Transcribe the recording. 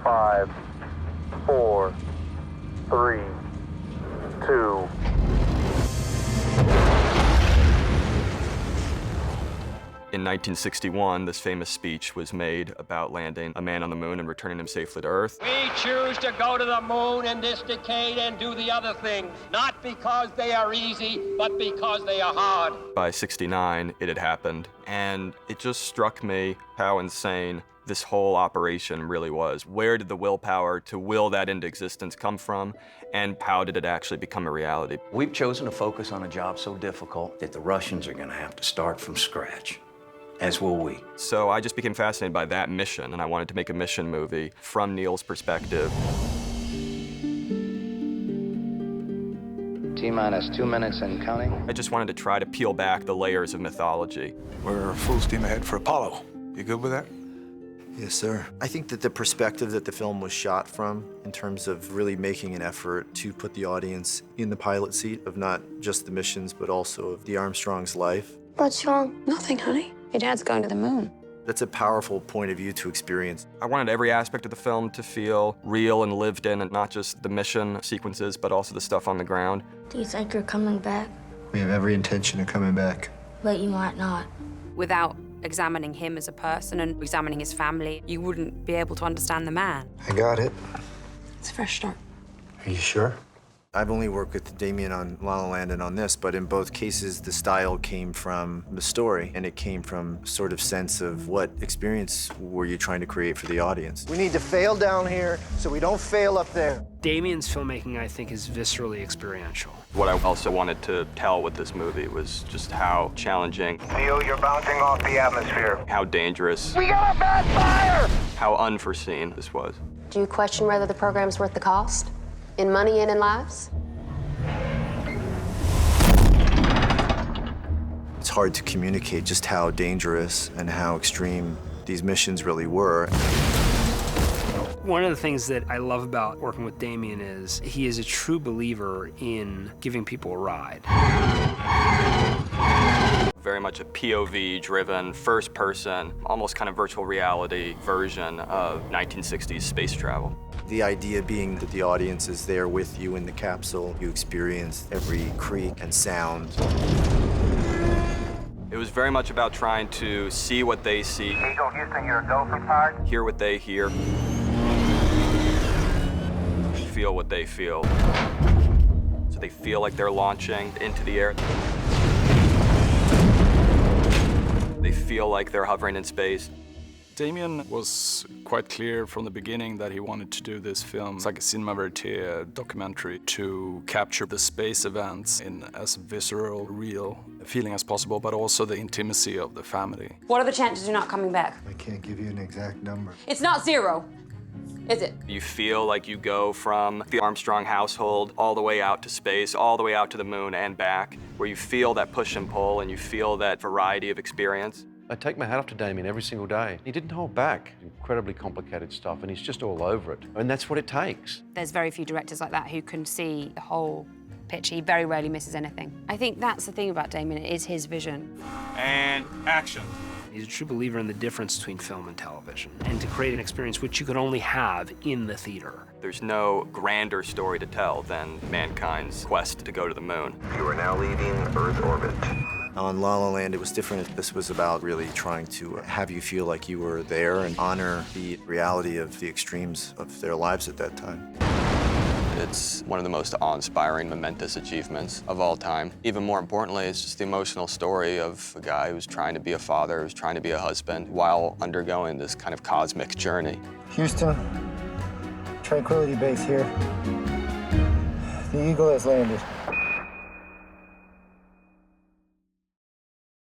5, 4, 3, 2. In 1961, this famous speech was made about landing a man on the moon and returning him safely to Earth. We choose to go to the moon in this decade and do the other things, not because they are easy, but because they are hard. By 69, it had happened, and it just struck me how insane this whole operation really was. Where did the willpower to will that into existence come from, and how did it actually become a reality? We've chosen to focus on a job so difficult that the Russians are going to have to start from scratch. As will we. So I just became fascinated by that mission, and I wanted to make a mission movie from Neil's perspective. T-minus 2 minutes and counting. I just wanted to try to peel back the layers of mythology. We're full steam ahead for Apollo. You good with that? Yes, sir. I think that the perspective that the film was shot from, in terms of really making an effort to put the audience in the pilot seat of not just the missions, but also of the Armstrong's life. What's wrong? Nothing, honey. Your dad's going to the moon. That's a powerful point of view to experience. I wanted every aspect of the film to feel real and lived in, and not just the mission sequences, but also the stuff on the ground. Do you think you're coming back? We have every intention of coming back. But you might not. Without examining him as a person and examining his family, you wouldn't be able to understand the man. I got it. It's a fresh start. Are you sure? I've only worked with Damien on La La Land and on this, but in both cases, the style came from the story, and it came from sort of sense of what experience were you trying to create for the audience. We need to fail down here so we don't fail up there. Damien's filmmaking, I think, is viscerally experiential. What I also wanted to tell with this movie was just how challenging, Neil, you're bouncing off the atmosphere. how dangerous, We got a bad fire! how unforeseen this was. Do you question whether the program's worth the cost? In money and in lives? It's hard to communicate just how dangerous and how extreme these missions really were. One of the things that I love about working with Damien is he is a true believer in giving people a ride. Very much a POV-driven, first-person, almost kind of virtual reality version of 1960s space travel. The idea being that the audience is there with you in the capsule. You experience every creak and sound. It was very much about trying to see what they see, Eagle Houston, you're a go for part. hear what they hear, feel what they feel. So they feel like they're launching into the air. They feel like they're hovering in space. Damien was quite clear from the beginning that he wanted to do this film. It's like a cinema verite documentary to capture the space events in as visceral, real feeling as possible, but also the intimacy of the family. What are the chances you're not coming back? I can't give you an exact number. It's not zero, is it? You feel like you go from the Armstrong household all the way out to space, all the way out to the moon and back, where you feel that push and pull and you feel that variety of experience. I take my hat off to Damien every single day. He didn't hold back. Incredibly complicated stuff, and he's just all over it. And that's what it takes. There's very few directors like that who can see the whole picture. He very rarely misses anything. I think that's the thing about Damien, it is his vision. And action. He's a true believer in the difference between film and television, and to create an experience which you can only have in the theater. There's no grander story to tell than mankind's quest to go to the moon. You are now leaving Earth orbit. On La La Land, it was different. This was about really trying to have you feel like you were there and honor the reality of the extremes of their lives at that time. It's one of the most awe-inspiring, momentous achievements of all time. Even more importantly, it's just the emotional story of a guy who's trying to be a father, who's trying to be a husband, while undergoing this kind of cosmic journey. Houston, Tranquility Base here. The Eagle has landed.